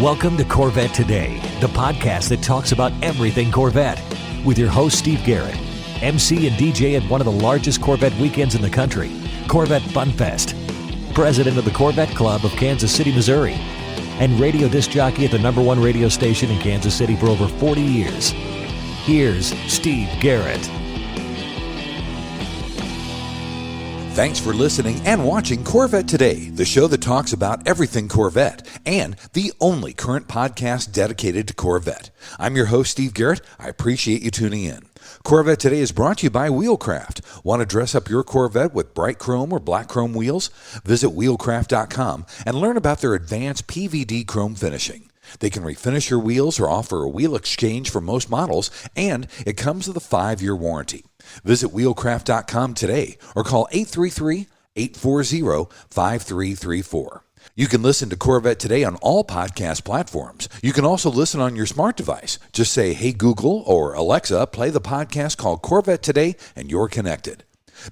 Welcome to Corvette Today, the podcast that talks about everything Corvette, with your host Steve Garrett, MC and DJ at one of the largest Corvette weekends in the country, Corvette Fun Fest, president of the Corvette Club of Kansas City, Missouri, and radio disc jockey at the #1 radio station in Kansas City for over 40 years. Here's Steve Garrett. Thanks for listening and watching Corvette Today, the show that talks about everything Corvette, and the only current podcast dedicated to Corvette. I'm your host, Steve Garrett. I appreciate you tuning in. Corvette Today is brought to you by Wheelcraft. Want to dress up your Corvette with bright chrome or black chrome wheels? Visit wheelcraft.com and learn about their advanced PVD chrome finishing. They can refinish your wheels or offer a wheel exchange for most models, and it comes with a 5-year warranty. Visit wheelcraft.com today or call 833-840-5334. You can listen to Corvette Today on all podcast platforms. You can also listen on your smart device. Just say, "Hey Google" or "Alexa, play the podcast called Corvette Today," and you're connected.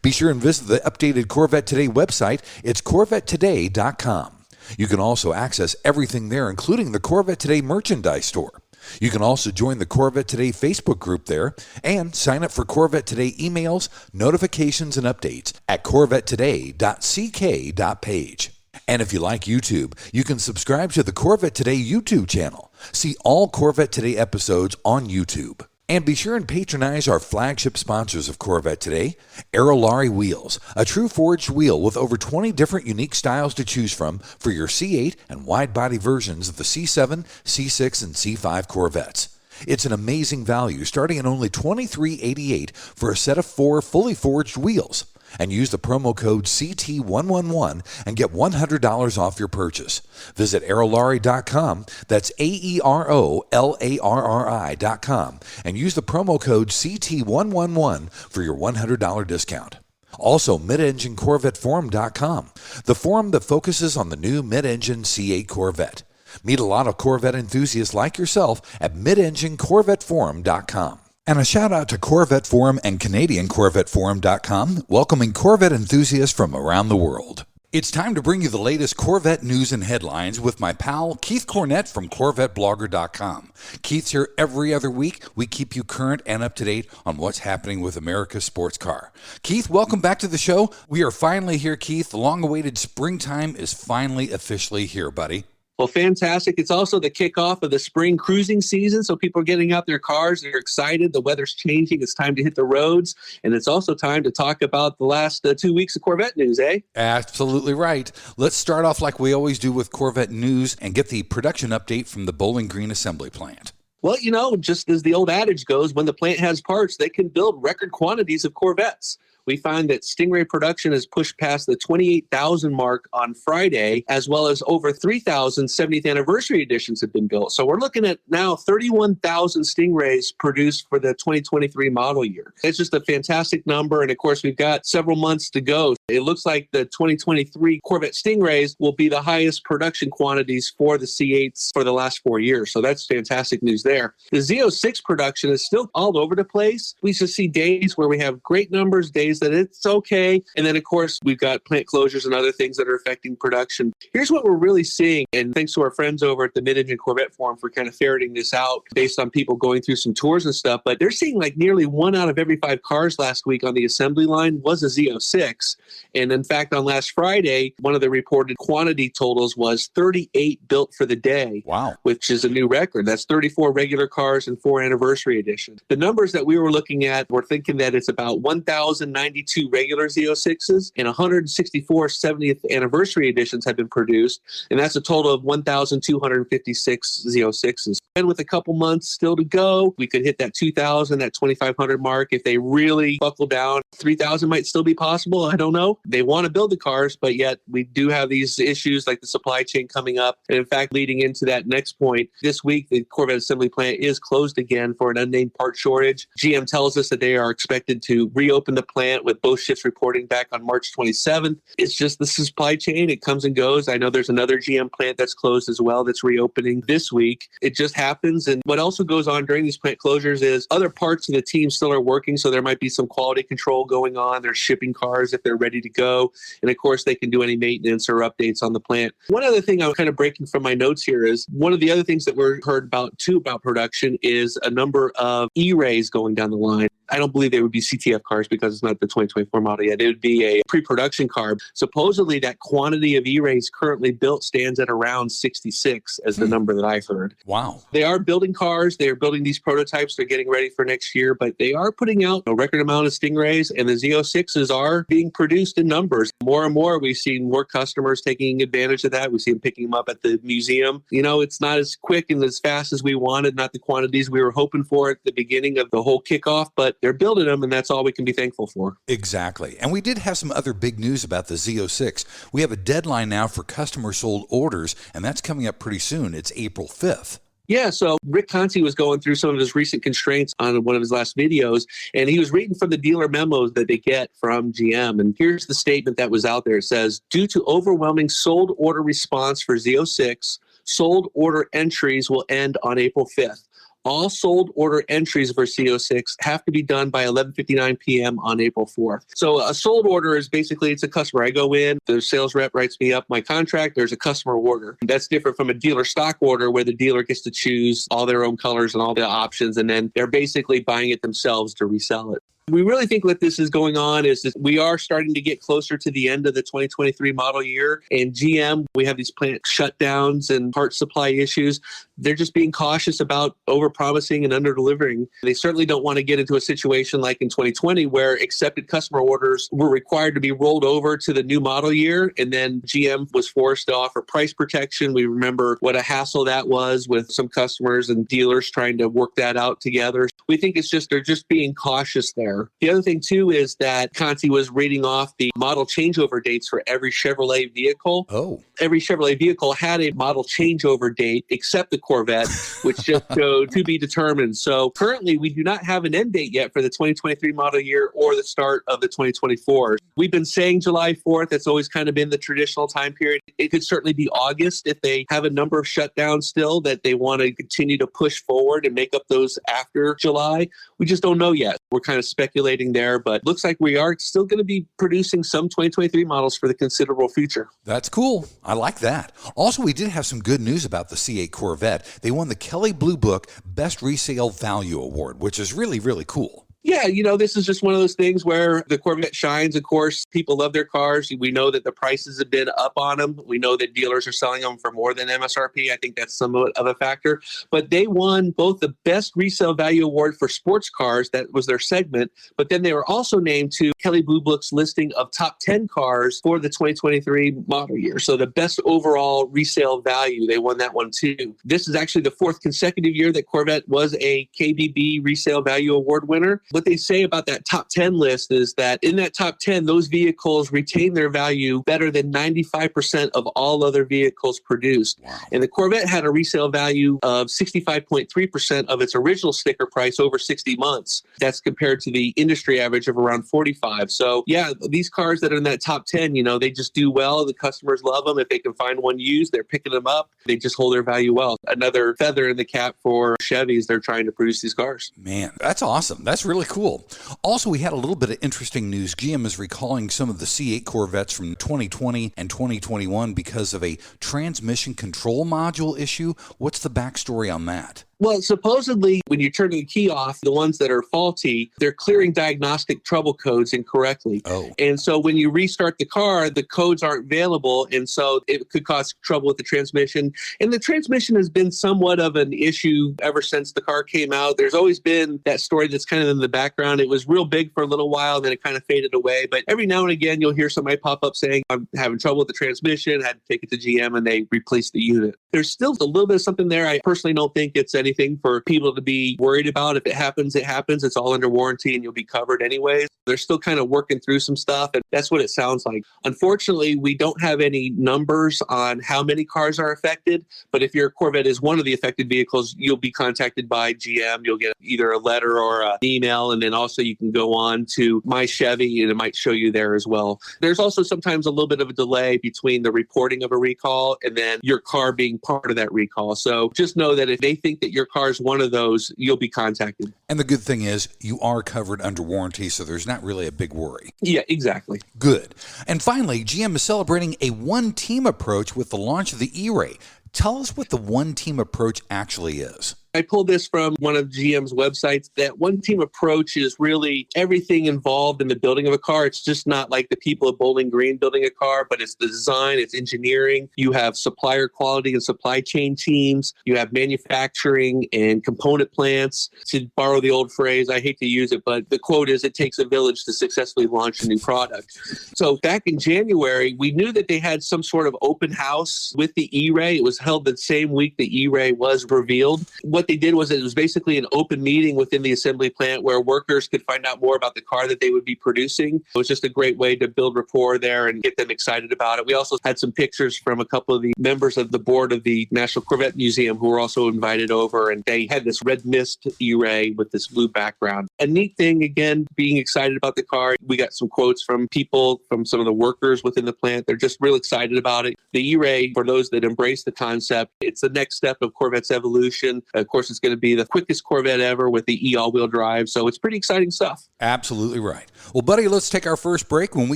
Be sure and visit the updated Corvette Today website. It's CorvetteToday.com. You can also access everything there, including the Corvette Today merchandise store. You can also join the Corvette Today Facebook group there and sign up for Corvette Today emails, notifications, and updates at corvettetoday.ck.page. And if you like YouTube, you can subscribe to the Corvette Today YouTube channel. See all Corvette Today episodes on YouTube. And be sure and patronize our flagship sponsors of Corvette Today, Aerolar Wheels, a true forged wheel with over 20 different unique styles to choose from for your C8 and wide-body versions of the C7, C6, and C5 Corvettes. It's an amazing value, starting at only $23.88 for a set of 4 fully forged wheels. And use the promo code CT111 and get $100 off your purchase. Visit aerolari.com, that's AEROLARRI.com, and use the promo code CT111 for your $100 discount. Also, midenginecorvetteforum.com, the forum that focuses on the new mid-engine C8 Corvette. Meet a lot of Corvette enthusiasts like yourself at midenginecorvetteforum.com. And a shout out to Corvette Forum and CanadianCorvetteForum.com, welcoming Corvette enthusiasts from around the world. It's time to bring you the latest Corvette news and headlines with my pal Keith Cornett from CorvetteBlogger.com. Keith's here every other week. We keep you current and up to date on what's happening with America's sports car. Keith, welcome back to the show. We are finally here, Keith. The long-awaited springtime is finally officially here, buddy. Well, fantastic. It's also the kickoff of the spring cruising season, so people are getting out their cars. They're excited. The weather's changing. It's time to hit the roads, and it's also time to talk about the last 2 weeks of Corvette news, eh? Absolutely right. Let's start off like we always do with Corvette news and get the production update from the Bowling Green assembly plant. Well, just as the old adage goes, when the plant has parts, they can build record quantities of Corvettes. We find that Stingray production has pushed past the 28,000 mark on Friday, as well as over 3,000 70th anniversary editions have been built. So we're looking at now 31,000 Stingrays produced for the 2023 model year. It's just a fantastic number. And of course, we've got several months to go. It looks like the 2023 Corvette Stingrays will be the highest production quantities for the C8s for the last 4 years. So that's fantastic news there. The Z06 production is still all over the place. We just see days where we have great numbers, days that it's okay. And then, of course, we've got plant closures and other things that are affecting production. Here's what we're really seeing. And thanks to our friends over at the Mid-Engine Corvette Forum for kind of ferreting this out based on people going through some tours and stuff. But they're seeing like nearly 1 out of every 5 cars last week on the assembly line was a Z06. And in fact, on last Friday, one of the reported quantity totals was 38 built for the day. Wow. Which is a new record. That's 34 regular cars and 4 anniversary editions. The numbers that we were looking at, we're thinking that it's about 1,092 regular Z06s and 164 70th anniversary editions have been produced. And that's a total of 1,256 Z06s. And with a couple months still to go, we could hit that 2,000, that 2,500 mark. If they really buckle down, 3,000 might still be possible. I don't know. They want to build the cars, but yet we do have these issues like the supply chain coming up. And in fact, leading into that next point, this week, the Corvette assembly plant is closed again for an unnamed part shortage. GM tells us that they are expected to reopen the plant plant with both shifts reporting back on March 27th. It's just the supply chain. It comes and goes. I know there's another GM plant that's closed as well that's reopening this week. It just happens. And what also goes on during these plant closures is other parts of the team still are working. So there might be some quality control going on. They're shipping cars if they're ready to go. And of course, they can do any maintenance or updates on the plant. One other thing I'm kind of breaking from my notes here is one of the other things that we're heard about too about production is a number of E-Rays going down the line. I don't believe they would be CTF cars because it's not the 2024 model yet. It would be a pre-production car. Supposedly, that quantity of E-Rays currently built stands at around 66 as the number that I've heard. Wow. They are building cars. They are building these prototypes. They're getting ready for next year, but they are putting out a record amount of Stingrays, and the Z06s are being produced in numbers. More and more, we've seen more customers taking advantage of that. We see them picking them up at the museum. You know, it's not as quick and as fast as we wanted, not the quantities we were hoping for at the beginning of the whole kickoff, but they're building them, and that's all we can be thankful for. Exactly. And we did have some other big news about the Z06. We have a deadline now for customer sold orders, and that's coming up pretty soon. It's April 5th. Yeah, so Rick Conti was going through some of his recent constraints on one of his last videos, and he was reading from the dealer memos that they get from GM. And here's the statement that was out there. It says, due to overwhelming sold order response for Z06, sold order entries will end on April 5th. All sold order entries for C06 have to be done by 11:59 p.m. on April 4th. So a sold order is basically, it's a customer. I go in, the sales rep writes me up my contract, there's a customer order. That's different from a dealer stock order where the dealer gets to choose all their own colors and all the options, and then they're basically buying it themselves to resell it. We really think what this is going on is that we are starting to get closer to the end of the 2023 model year. And GM, we have these plant shutdowns and part supply issues. They're just being cautious about overpromising and under-delivering. They certainly don't want to get into a situation like in 2020 where accepted customer orders were required to be rolled over to the new model year. And then GM was forced to offer price protection. We remember what a hassle that was with some customers and dealers trying to work that out together. We think it's just, they're just being cautious there. The other thing, too, is that Conti was reading off the model changeover dates for every Chevrolet vehicle. Oh. Every Chevrolet vehicle had a model changeover date except the Corvette, which just showed to be determined. So currently, we do not have an end date yet for the 2023 model year or the start of the 2024. We've been saying July 4th. That's always kind of been the traditional time period. It could certainly be August if they have a number of shutdowns still that they want to continue to push forward and make up those after July. We just don't know yet. We're kind of speculating there, but looks like we are still going to be producing some 2023 models for the considerable future. That's cool. I like that. Also, we did have some good news about the C8 Corvette. They won the Kelley Blue Book Best Resale Value Award, which is really, really cool. Yeah, you know, this is just one of those things where the Corvette shines. Of course, people love their cars. We know that the prices have been up on them. We know that dealers are selling them for more than MSRP. I think that's somewhat of a factor. But they won both the Best Resale Value Award for sports cars. That was their segment. But then they were also named to Kelley Blue Book's listing of top 10 cars for the 2023 model year. So the best overall resale value, they won that one too. This is actually the fourth consecutive year that Corvette was a KBB Resale Value Award winner. What they say about that top 10 list is that in that top 10, those vehicles retain their value better than 95% of all other vehicles produced. Wow. And the Corvette had a resale value of 65.3% of its original sticker price over 60 months. That's compared to the industry average of around 45. So yeah, these cars that are in that top 10, you know, they just do well. The customers love them. If they can find one used, they're picking them up. They just hold their value well. Another feather in the cap for Chevys. They're trying to produce these cars. Man, that's awesome. That's really cool. Also, we had a little bit of interesting news. GM is recalling some of the C8 Corvettes from 2020 and 2021 because of a transmission control module issue. What's the backstory on that? Well, supposedly, when you turn the key off, the ones that are faulty, they're clearing diagnostic trouble codes incorrectly. Oh. And so when you restart the car, the codes aren't available. And so it could cause trouble with the transmission. And the transmission has been somewhat of an issue ever since the car came out. There's always been that story that's kind of in the background. It was real big for a little while, and then it kind of faded away. But every now and again, you'll hear somebody pop up saying, I'm having trouble with the transmission, had to take it to GM, and they replaced the unit. There's still a little bit of something there. I personally don't think it's anything anything for people to be worried about. If it happens, it happens. It's all under warranty and you'll be covered anyways. They're still kind of working through some stuff, and that's what it sounds like. Unfortunately, we don't have any numbers on how many cars are affected, but if your Corvette is one of the affected vehicles, you'll be contacted by GM. You'll get either a letter or an email, and then also you can go on to My Chevy, and it might show you there as well. There's also sometimes a little bit of a delay between the reporting of a recall and then your car being part of that recall. So just know that if they think that your car is one of those, you'll be contacted. And the good thing is you are covered under warranty, so there's not really a big worry. Yeah, exactly. Good. And finally, GM is celebrating a one-team approach with the launch of the E-Ray. Tell us what the one-team approach actually is. I pulled this from one of GM's websites. That one team approach is really everything involved in the building of a car. It's just not like the people at Bowling Green building a car, but it's the design, it's engineering. You have supplier quality and supply chain teams. You have manufacturing and component plants. To borrow the old phrase, I hate to use it, but the quote is, it takes a village to successfully launch a new product. So back in January, we knew that they had some sort of open house with the E-Ray. It was held the same week the E-Ray was revealed. What they did was it was basically an open meeting within the assembly plant where workers could find out more about the car that they would be producing. It was just a great way to build rapport there and get them excited about it. We also had some pictures from a couple of the members of the board of the National Corvette Museum who were also invited over, and they had this red mist E-Ray with this blue background. A neat thing, again, being excited about the car. We got some quotes from people, from some of the workers within the plant. They're just real excited about it. The E-Ray, for those that embrace the concept, it's the next step of Corvette's evolution. Of course, it's going to be the quickest Corvette ever with the E all-wheel drive. So it's pretty exciting stuff. Absolutely right. Well, buddy, let's take our first break. When we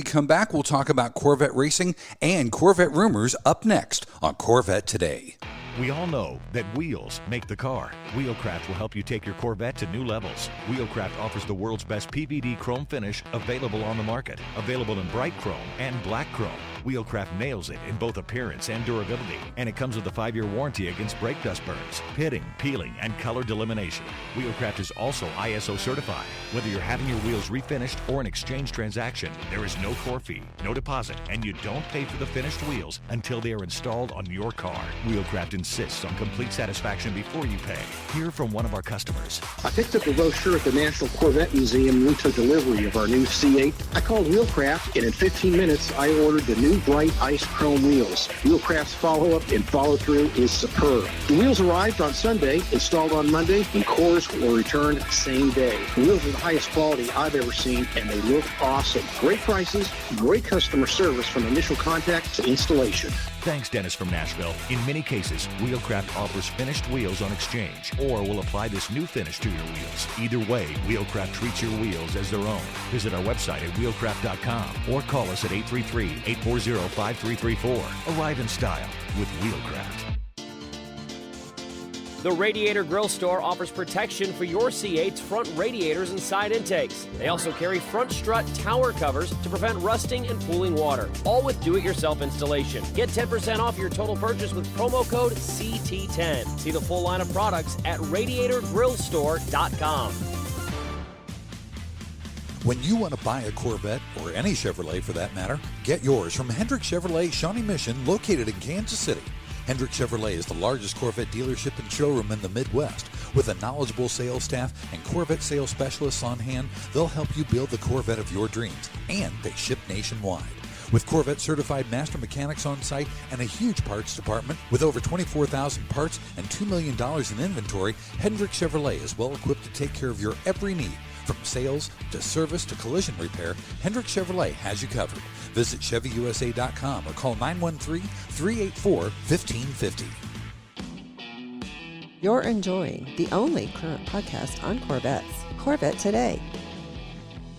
come back, we'll talk about Corvette racing and Corvette rumors up next on Corvette Today. We all know that wheels make the car. Wheelcraft will help you take your Corvette to new levels. Wheelcraft offers the world's best PVD chrome finish available on the market. Available in bright chrome and black chrome. Wheelcraft nails it in both appearance and durability, and it comes with a 5-year warranty against brake dust burns, pitting, peeling, and color delamination. Wheelcraft is also ISO certified. Whether you're having your wheels refinished or an exchange transaction, there is no core fee, no deposit, and you don't pay for the finished wheels until they are installed on your car. Wheelcraft insists on complete satisfaction before you pay. Hear from one of our customers. I picked up a brochure at the National Corvette Museum and we took delivery of our new C8. I called Wheelcraft, and in 15 minutes, I ordered the new bright ice chrome wheels. Wheelcraft's follow-up and follow-through is superb. The wheels arrived on Sunday, installed on Monday, and cores were returned same day. The wheels are the highest quality I've ever seen, and they look awesome. Great prices, great customer service from initial contact to installation. Thanks, Dennis from Nashville. In many cases, Wheelcraft offers finished wheels on exchange or will apply this new finish to your wheels. Either way, Wheelcraft treats your wheels as their own. Visit our website at wheelcraft.com or call us at 833-840-5334. Arrive in style with Wheelcraft. The Radiator Grill Store offers protection for your C8's front radiators and side intakes. They also carry front strut tower covers to prevent rusting and pooling water, all with do-it-yourself installation. Get 10% off your total purchase with promo code CT10. See the full line of products at radiatorgrillstore.com. When you want to buy a Corvette, or any Chevrolet for that matter, get yours from Hendrick Chevrolet Shawnee Mission, located in Kansas City. Hendrick Chevrolet is the largest Corvette dealership and showroom in the Midwest. With a knowledgeable sales staff and Corvette sales specialists on hand, they'll help you build the Corvette of your dreams, and they ship nationwide. With Corvette certified master mechanics on site and a huge parts department with over 24,000 parts and $2 million in inventory, Hendrick Chevrolet is well equipped to take care of your every need. From sales to service to collision repair, Hendrick Chevrolet has you covered. Visit ChevyUSA.com or call 913-384-1550. You're enjoying the only current podcast on Corvettes, Corvette Today.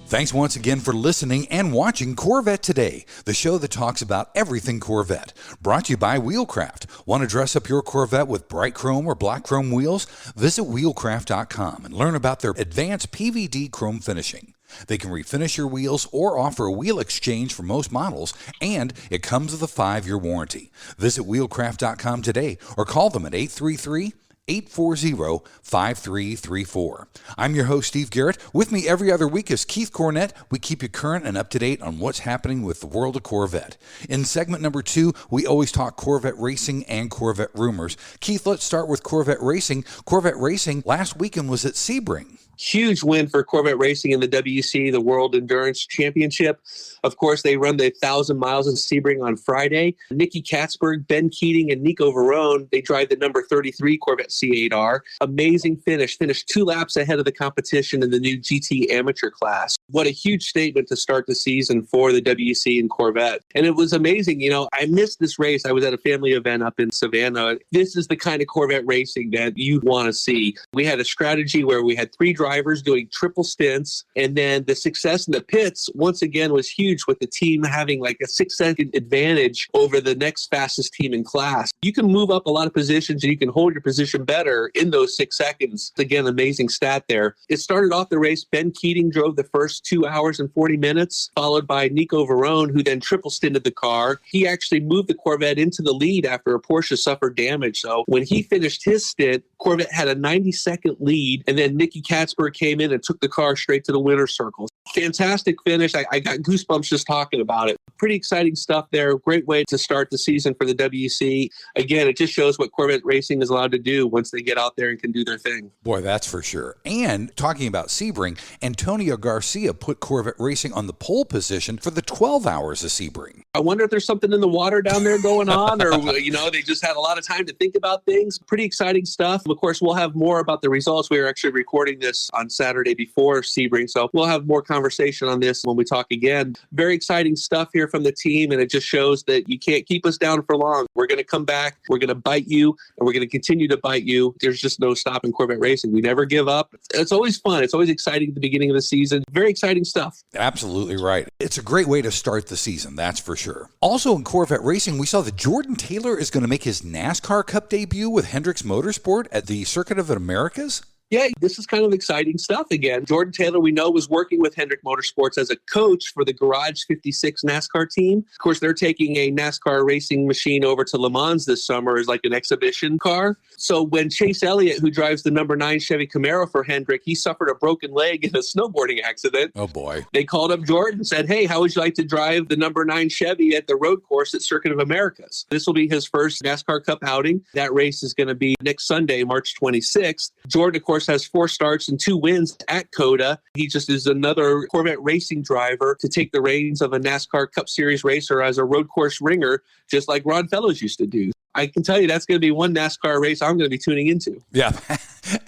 Thanks once again for listening and watching Corvette Today, the show that talks about everything Corvette. Brought to you by Wheelcraft. Want to dress up your Corvette with bright chrome or black chrome wheels? Visit Wheelcraft.com and learn about their advanced PVD chrome finishing. They can refinish your wheels or offer a wheel exchange for most models, and it comes with a 5-year warranty. Visit Wheelcraft.com today or call them at 833 840-5334. I'm your host, Steve Garrett. With me every other week is Keith Cornett. We keep you current and up to date on what's happening with the world of Corvette. In segment number 2, we always talk Corvette racing and Corvette rumors. Keith, let's start with Corvette racing. Corvette racing last weekend was at Sebring. Huge win for Corvette Racing in the WC, the World Endurance Championship. Of course, they run the 1,000 miles in Sebring on Friday. Nicky Katzberg, Ben Keating, and Nico Verone, they drive the number 33 Corvette C8R. Amazing finish. Finished 2 laps ahead of the competition in the new GT Amateur class. What a huge statement to start the season for the WC and Corvette. And it was amazing. You know, I missed this race. I was at a family event up in Savannah. This is the kind of Corvette racing that you want to see. We had a strategy where we had 3 drivers doing triple stints, and then the success in the pits once again was huge, with the team having like a 6-second advantage over the next fastest team in class. You can move up a lot of positions and you can hold your position better in those 6 seconds. Again, amazing stat there. It started off the race. Ben Keating drove the first 2 hours and 40 minutes, followed by Nico Verone, who then triple stinted the car. He actually moved the Corvette into the lead after a Porsche suffered damage. So when he finished his stint, Corvette had a 90-second lead, and then Nicky Katzberg came in and took the car straight to the winner's circle. Fantastic finish. I got goosebumps just talking about it. Pretty exciting stuff there. Great way to start the season for the WC. Again, it just shows what Corvette racing is allowed to do once they get out there and can do their thing. Boy, that's for sure. And talking about Sebring, Antonio Garcia put Corvette racing on the pole position for the 12 hours of Sebring. I wonder if there's something in the water down there going on, or, you know, they just had a lot of time to think about things. Pretty exciting stuff. Of course, we'll have more about the results. We are actually recording this on Saturday before Sebring, so we'll have more conversation on this when we talk again. Very exciting stuff here from the team, and it just shows that you can't keep us down for long. We're going to come back, we're going to bite you, and we're going to continue to bite you. There's just no stopping Corvette racing. We never give up. It's always fun. It's always exciting at the beginning of the season. Very exciting stuff. Absolutely right. It's a great way to start the season, that's for sure. Also in Corvette racing, we saw that Jordan Taylor is going to make his NASCAR Cup debut with Hendricks Motorsport at the Circuit of the Americas. Yeah, this is kind of exciting stuff again. Jordan Taylor, we know, was working with Hendrick Motorsports as a coach for the Garage 56 NASCAR team. Of course, they're taking a NASCAR racing machine over to Le Mans this summer as like an exhibition car. So when Chase Elliott, who drives the number 9 Chevy Camaro for Hendrick, he suffered a broken leg in a snowboarding accident. Oh, boy. They called up Jordan and said, hey, how would you like to drive the number 9 Chevy at the road course at Circuit of Americas? This will be his first NASCAR Cup outing. That race is going to be next Sunday, March 26th. Jordan, of course, has 4 starts and 2 wins at COTA. He just is another Corvette racing driver to take the reins of a NASCAR Cup Series racer as a road course ringer, just like Ron Fellows used to do. I can tell you that's going to be one NASCAR race I'm going to be tuning into. Yeah,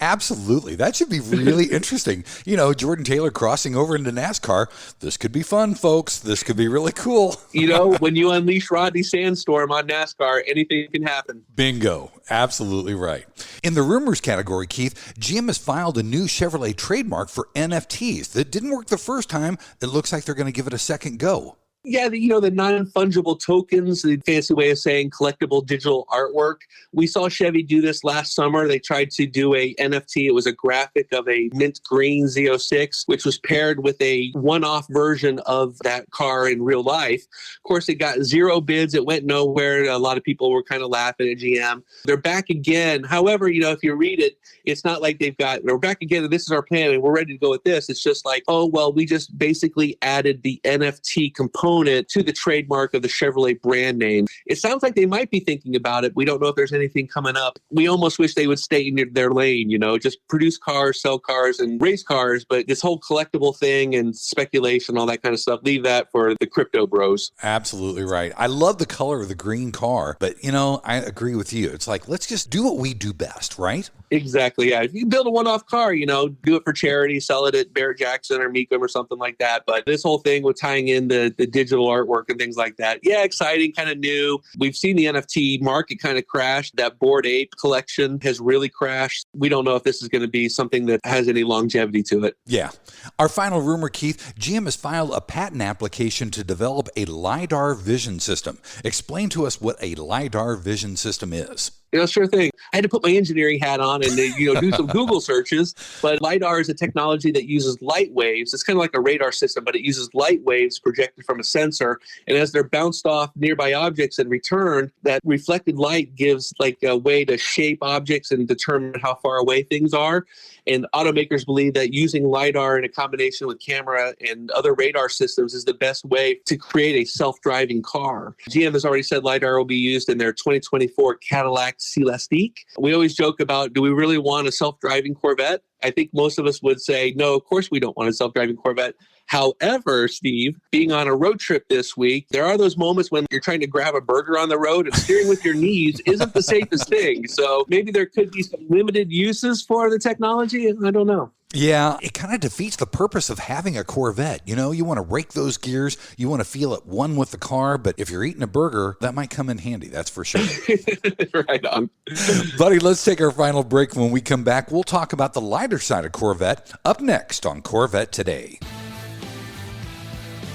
absolutely. That should be really interesting. You know, Jordan Taylor crossing over into NASCAR. This could be fun, folks. This could be really cool. You know, when you unleash Rodney Sandstorm on NASCAR, anything can happen. Bingo. Absolutely right. In the rumors category, Keith, GM has filed a new Chevrolet trademark for NFTs that didn't work the first time. It looks like they're going to give it a second go. Yeah, the non-fungible tokens, the fancy way of saying collectible digital artwork. We saw Chevy do this last summer. They tried to do a NFT. It was a graphic of a mint green Z06, which was paired with a one-off version of that car in real life. Of course, it got 0 bids. It went nowhere. A lot of people were kind of laughing at GM. They're back again. However, if you read it, it's not like we're back again and this is our plan and we're ready to go with this. It's just like, oh, well, we just basically added the NFT component to the trademark of the Chevrolet brand name. It sounds like they might be thinking about it. We don't know if there's anything coming up. We almost wish they would stay in their lane, just produce cars, sell cars, and race cars. But this whole collectible thing and speculation, all that kind of stuff, leave that for the crypto bros. Absolutely right. I love the color of the green car, but, I agree with you. It's like, let's just do what we do best, right? Exactly, yeah. If you build a one-off car, do it for charity, sell it at Barrett-Jackson or Mecum or something like that. But this whole thing with tying in the digital artwork and things like that, yeah, exciting, kind of new. We've seen the NFT market kind of crash. That Bored Ape collection has really crashed. We don't know if this is going to be something that has any longevity to it. Yeah. Our final rumor, Keith, GM has filed a patent application to develop a Lidar Vision System. Explain to us what a Lidar Vision System is. Sure thing. I had to put my engineering hat on and do some Google searches. But LiDAR is a technology that uses light waves. It's kind of like a radar system, but it uses light waves projected from a sensor. And as they're bounced off nearby objects and returned, that reflected light gives like a way to shape objects and determine how far away things are. And automakers believe that using LiDAR in a combination with camera and other radar systems is the best way to create a self-driving car. GM has already said LiDAR will be used in their 2024 Cadillac Celestiq. We always joke about, do we really want a self-driving Corvette? I think most of us would say, no, of course we don't want a self-driving Corvette. However, Steve, being on a road trip this week, there are those moments when you're trying to grab a burger on the road and steering with your knees isn't the safest thing. So maybe there could be some limited uses for the technology. I don't know. Yeah, it kind of defeats the purpose of having a Corvette. You want to rake those gears. You want to feel at one with the car. But if you're eating a burger, that might come in handy. That's for sure. Right on. Buddy, let's take our final break. When we come back, we'll talk about the lighter side of Corvette up next on Corvette Today.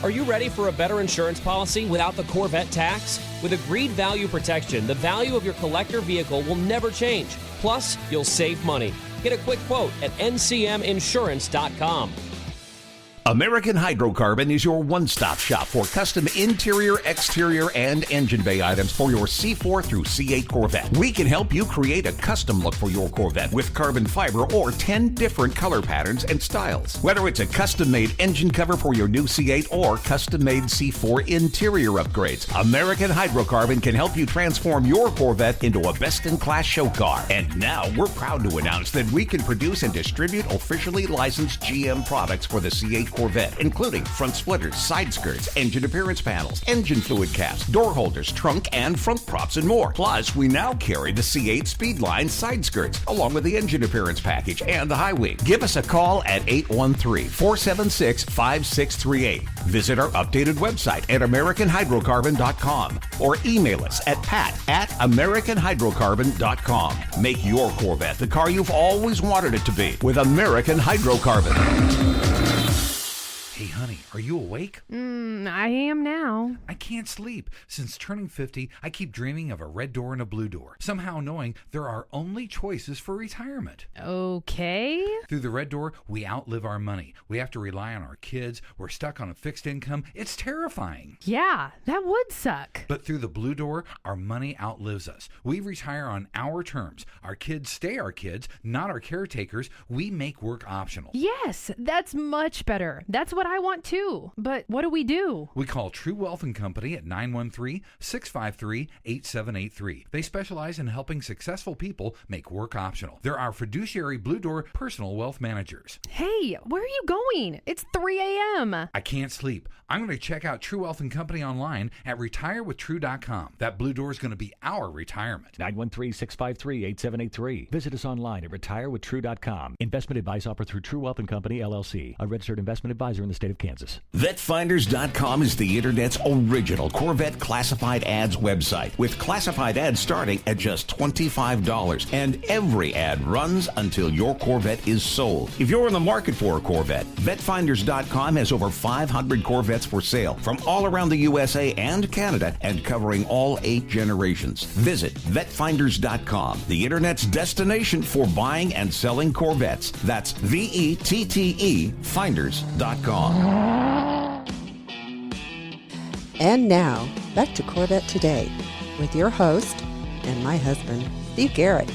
Are you ready for a better insurance policy without the Corvette tax? With agreed value protection, the value of your collector vehicle will never change. Plus, you'll save money. Get a quick quote at ncminsurance.com. American Hydrocarbon is your one-stop shop for custom interior, exterior, and engine bay items for your C4 through C8 Corvette. We can help you create a custom look for your Corvette with carbon fiber or 10 different color patterns and styles. Whether it's a custom-made engine cover for your new C8 or custom-made C4 interior upgrades, American Hydrocarbon can help you transform your Corvette into a best-in-class show car. And now we're proud to announce that we can produce and distribute officially licensed GM products for the C8 Corvette, including front splitters, side skirts, engine appearance panels, engine fluid caps, door holders, trunk and front props, and more. Plus, we now carry the C8 Speedline side skirts, along with the engine appearance package and the high wing. Give us a call at 813-476-5638. Visit our updated website at AmericanHydrocarbon.com or email us at pat@AmericanHydrocarbon.com. Make your Corvette the car you've always wanted it to be with American Hydrocarbon. Hey, honey, are you awake? I am now. I can't sleep. Since turning 50, I keep dreaming of a red door and a blue door, somehow knowing there are only choices for retirement. Okay. Through the red door, we outlive our money. We have to rely on our kids. We're stuck on a fixed income. It's terrifying. Yeah, that would suck. But through the blue door, our money outlives us. We retire on our terms. Our kids stay our kids, not our caretakers. We make work optional. Yes, that's much better. That's what I want too. But what do we do? We call True Wealth & Company at 913-653-8783. They specialize in helping successful people make work optional. They're our fiduciary Blue Door personal wealth managers. Hey, where are you going? It's 3 a.m. I can't sleep. I'm going to check out True Wealth & Company online at retirewithtrue.com. That Blue Door is going to be our retirement. 913-653-8783. Visit us online at retirewithtrue.com. Investment advice offered through True Wealth & Company, LLC, a registered investment advisor in the state of Kansas. VetFinders.com is the Internet's original Corvette classified ads website, with classified ads starting at just $25, and every ad runs until your Corvette is sold. If you're in the market for a Corvette, VetFinders.com has over 500 Corvettes for sale from all around the USA and Canada, and covering all 8 generations. Visit VetFinders.com, the Internet's destination for buying and selling Corvettes. That's VETTE Finders.com. And now, back to Corvette Today with your host and my husband, Steve Garrett.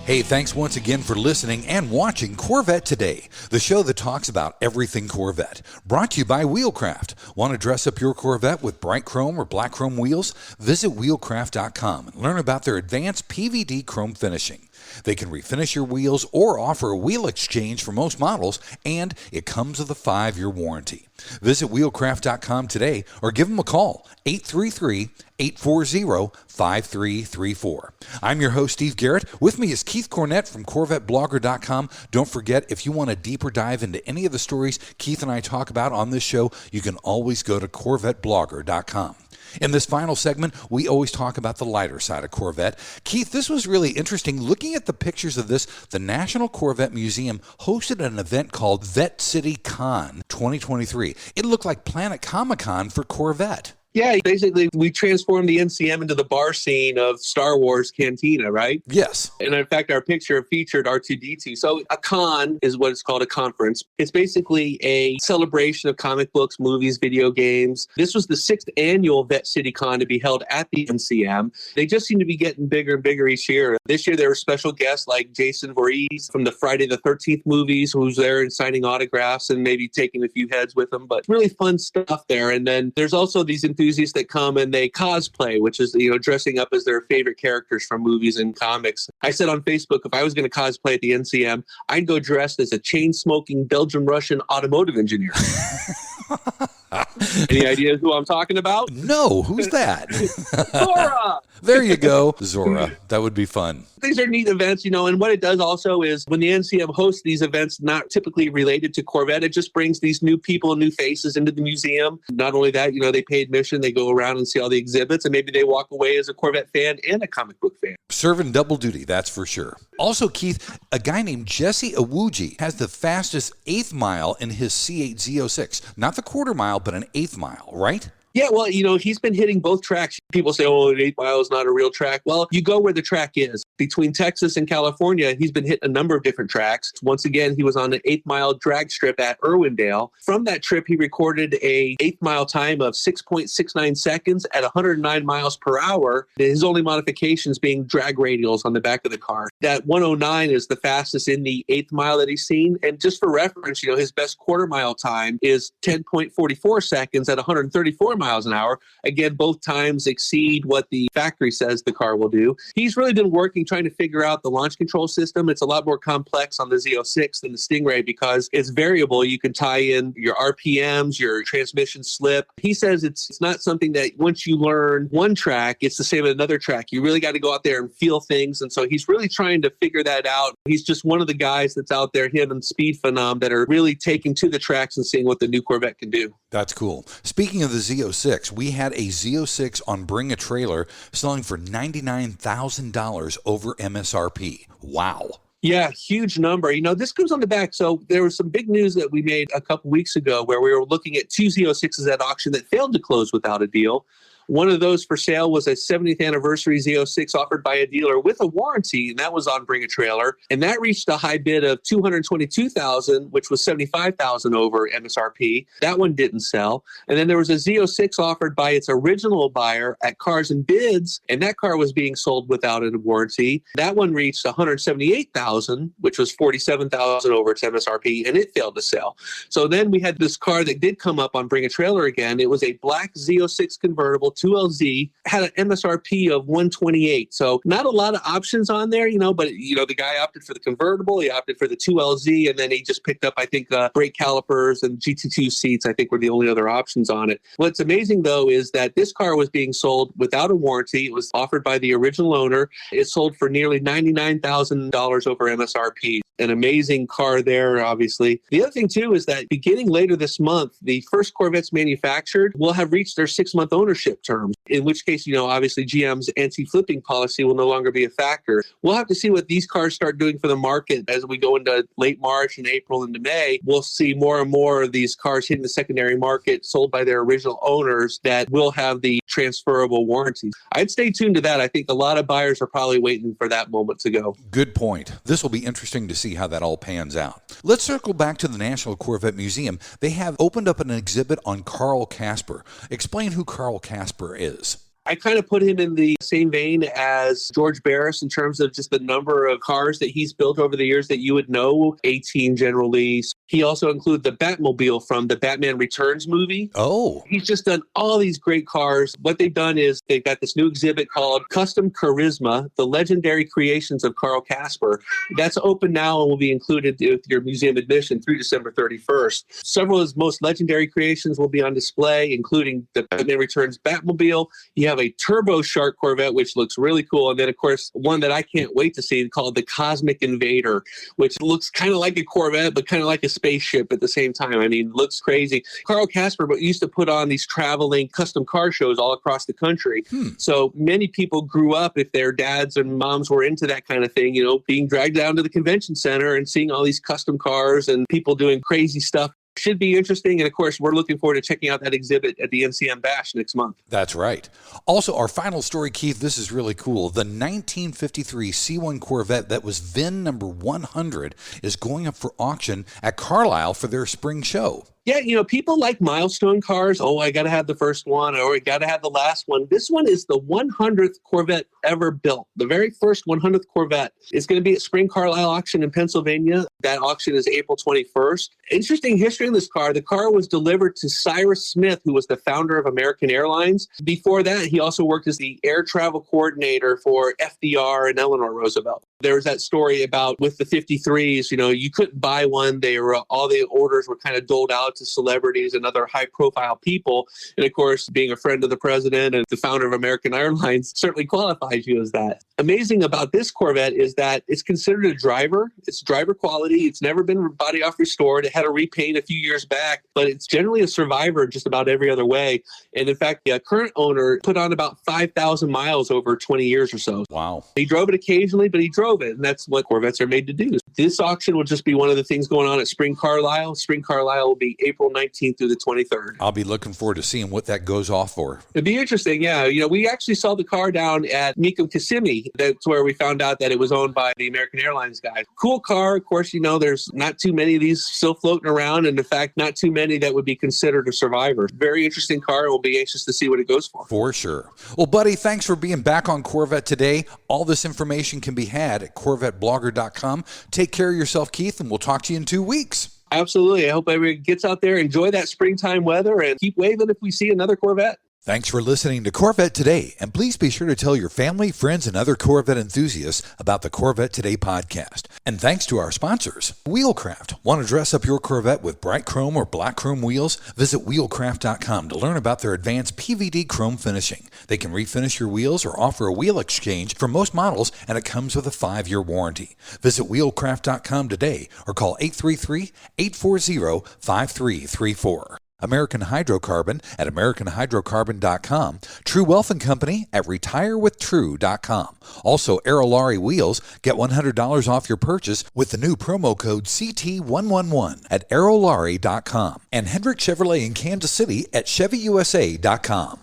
Hey, thanks once again for listening and watching Corvette Today, the show that talks about everything Corvette. Brought to you by Wheelcraft. Want to dress up your Corvette with bright chrome or black chrome wheels? Visit wheelcraft.com and learn about their advanced PVD chrome finishing. They can refinish your wheels or offer a wheel exchange for most models, and it comes with a 5-year warranty. Visit wheelcraft.com today or give them a call, 833-840-5334. I'm your host, Steve Garrett. With me is Keith Cornett from CorvetteBlogger.com. Don't forget, if you want a deeper dive into any of the stories Keith and I talk about on this show, you can always go to CorvetteBlogger.com. In this final segment, we always talk about the lighter side of Corvette. Keith, this was really interesting. Looking at the pictures of this, the National Corvette Museum hosted an event called Vet City Con 2023. It looked like Planet Comic-Con for Corvette. Yeah, basically, we transformed the NCM into the bar scene of Star Wars Cantina, right? Yes. And in fact, our picture featured R2-D2. So a con is what it's called, a conference. It's basically a celebration of comic books, movies, video games. This was the 6th annual Vet City Con to be held at the NCM. They just seem to be getting bigger and bigger each year. This year, there were special guests like Jason Voorhees from the Friday the 13th movies, who's there and signing autographs and maybe taking a few heads with them. But really fun stuff there. And then there's also these enthusiasts that come and they cosplay, which is, dressing up as their favorite characters from movies and comics. I said on Facebook, if I was going to cosplay at the NCM, I'd go dressed as a chain-smoking Belgian-Russian automotive engineer. Any ideas who I'm talking about? No, who's that? Zora! There you go, Zora. That would be fun. These are neat events, and what it does also is when the NCM hosts these events not typically related to Corvette, it just brings these new people, new faces into the museum. Not only that, they pay admission, they go around and see all the exhibits, and maybe they walk away as a Corvette fan and a comic book fan. Serving double duty, that's for sure. Also, Keith, a guy named Jesse Awuji has the fastest 8th mile in his C8 Z06. Not the quarter mile, but an 8th mile, right? Yeah, well, he's been hitting both tracks. People say, an 8 mile is not a real track. Well, you go where the track is. Between Texas and California, he's been hitting a number of different tracks. Once again, he was on an 8 mile drag strip at Irwindale. From that trip, he recorded a 8 mile time of 6.69 seconds at 109 miles per hour. His only modifications being drag radials on the back of the car. That 109 is the fastest in the 8th mile that he's seen. And just for reference, his best quarter mile time is 10.44 seconds at 134 miles an hour. Again, both times exceed what the factory says the car will do. He's really been working trying to figure out the launch control system. It's a lot more complex on the Z06 than the Stingray because it's variable. You can tie in your RPMs, your transmission slip. He says it's not something that once you learn one track, it's the same at another track. You really got to go out there and feel things. And so he's really trying to figure that out. He's just one of the guys that's out there, him and Speed Phenom, that are really taking to the tracks and seeing what the new Corvette can do. That's cool. Speaking of the Z06, we had a Z06 on Bring a Trailer selling for $99,000 over MSRP. Wow. Yeah, huge number. This goes on the back. So there was some big news that we made a couple weeks ago where we were looking at 2 Z06s at auction that failed to close without a deal. One of those for sale was a 70th anniversary Z06 offered by a dealer with a warranty, and that was on Bring a Trailer. And that reached a high bid of $222,000, which was $75,000 over MSRP. That one didn't sell. And then there was a Z06 offered by its original buyer at Cars and Bids, and that car was being sold without a warranty. That one reached $178,000, which was $47,000 over its MSRP, and it failed to sell. So then we had this car that did come up on Bring a Trailer again. It was a black Z06 convertible 2LZ, had an MSRP of $128. So not a lot of options on there, but the guy opted for the convertible, he opted for the 2LZ, and then he just picked up, I think, brake calipers and GT2 seats, I think, were the only other options on it. What's amazing, though, is that this car was being sold without a warranty. It was offered by the original owner. It sold for nearly $99,000 over MSRP. An amazing car there, obviously. The other thing, too, is that beginning later this month, the first Corvettes manufactured will have reached their 6-month ownership terms, in which case, obviously GM's anti-flipping policy will no longer be a factor. We'll have to see what these cars start doing for the market as we go into late March and April into May. We'll see more and more of these cars hitting the secondary market sold by their original owners that will have the transferable warranties. I'd stay tuned to that. I think a lot of buyers are probably waiting for that moment to go. Good point. This will be interesting to see how that all pans out. Let's circle back to the National Corvette Museum. They have opened up an exhibit on Carl Casper. Explain who Carl Casper is. I kind of put him in the same vein as George Barris in terms of just the number of cars that he's built over the years that you would know, 18 generally. He also included the Batmobile from the Batman Returns movie. Oh. He's just done all these great cars. What they've done is they've got this new exhibit called Custom Charisma, the legendary creations of Carl Casper. That's open now and will be included with your museum admission through December 31st. Several of his most legendary creations will be on display, including the Batman Returns Batmobile. You have a Turbo Shark Corvette, which looks really cool. And then, of course, one that I can't wait to see called the Cosmic Invader, which looks kind of like a Corvette, but kind of like a spaceship at the same time. I mean, looks crazy. Carl Casper used to put on these traveling custom car shows all across the country. So many people grew up, if their dads and moms were into that kind of thing, being dragged down to the convention center and seeing all these custom cars and people doing crazy stuff. Should be interesting. And of course, we're looking forward to checking out that exhibit at the NCM Bash next month. That's right. Also, our final story, Keith, this is really cool. The 1953 C1 Corvette that was VIN number 100 is going up for auction at Carlisle for their spring show. Yeah, people like milestone cars. Oh, I got to have the first one, or I got to have the last one. This one is the 100th Corvette ever built. The very first 100th Corvette is going to be at Spring Carlisle auction in Pennsylvania. That auction is April 21st. Interesting history in this car. The car was delivered to Cyrus Smith, who was the founder of American Airlines. Before that, he also worked as the air travel coordinator for FDR and Eleanor Roosevelt. There was that story about with the 53s, you couldn't buy one. All the orders were kind of doled out to celebrities and other high-profile people. And of course, being a friend of the president and the founder of American Airlines certainly qualifies you as that. Amazing about this Corvette is that it's considered a driver. It's driver quality. It's never been body off restored. It had a repaint a few years back, but it's generally a survivor just about every other way. And in fact, the current owner put on about 5,000 miles over 20 years or so. Wow. He drove it occasionally, but he drove it. And that's what Corvettes are made to do. This auction will just be one of the things going on at Spring Carlisle. Spring Carlisle will be April 19th through the 23rd. I'll be looking forward to seeing what that goes off for. It'd be interesting, yeah. We actually saw the car down at Mecum Kissimmee. That's where we found out that it was owned by the American Airlines guy. Cool car. Of course, there's not too many of these still floating around. And in fact, not too many that would be considered a survivor. Very interesting car. We'll be anxious to see what it goes for. For sure. Well, buddy, thanks for being back on Corvette Today. All this information can be had at CorvetteBlogger.com. Take care of yourself, Keith, and we'll talk to you in 2 weeks. Absolutely. I hope everyone gets out there, enjoy that springtime weather, and keep waving if we see another Corvette. Thanks for listening to Corvette Today, and please be sure to tell your family, friends, and other Corvette enthusiasts about the Corvette Today podcast. And thanks to our sponsors, Wheelcraft. Want to dress up your Corvette with bright chrome or black chrome wheels? Visit wheelcraft.com to learn about their advanced PVD chrome finishing. They can refinish your wheels or offer a wheel exchange for most models, and it comes with a 5-year warranty. Visit wheelcraft.com today or call 833-840-5334. American Hydrocarbon at AmericanHydrocarbon.com, True Wealth & Company at RetireWithTrue.com. Also, Aerolarri Wheels, get $100 off your purchase with the new promo code CT111 at Aerolarri.com. And Hendrick Chevrolet in Kansas City at ChevyUSA.com.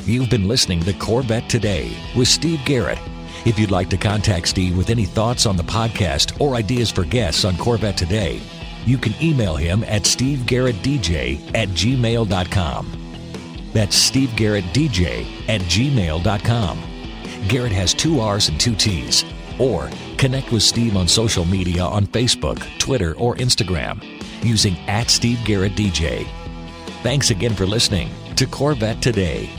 You've been listening to Corvette Today with Steve Garrett. If you'd like to contact Steve with any thoughts on the podcast or ideas for guests on Corvette Today, you can email him at stevegarrettdj@gmail.com. That's stevegarrettdj@gmail.com. Garrett has 2 R's and 2 T's. Or connect with Steve on social media on Facebook, Twitter, or Instagram using @SteveGarrettDJ. Thanks again for listening to Corvette Today.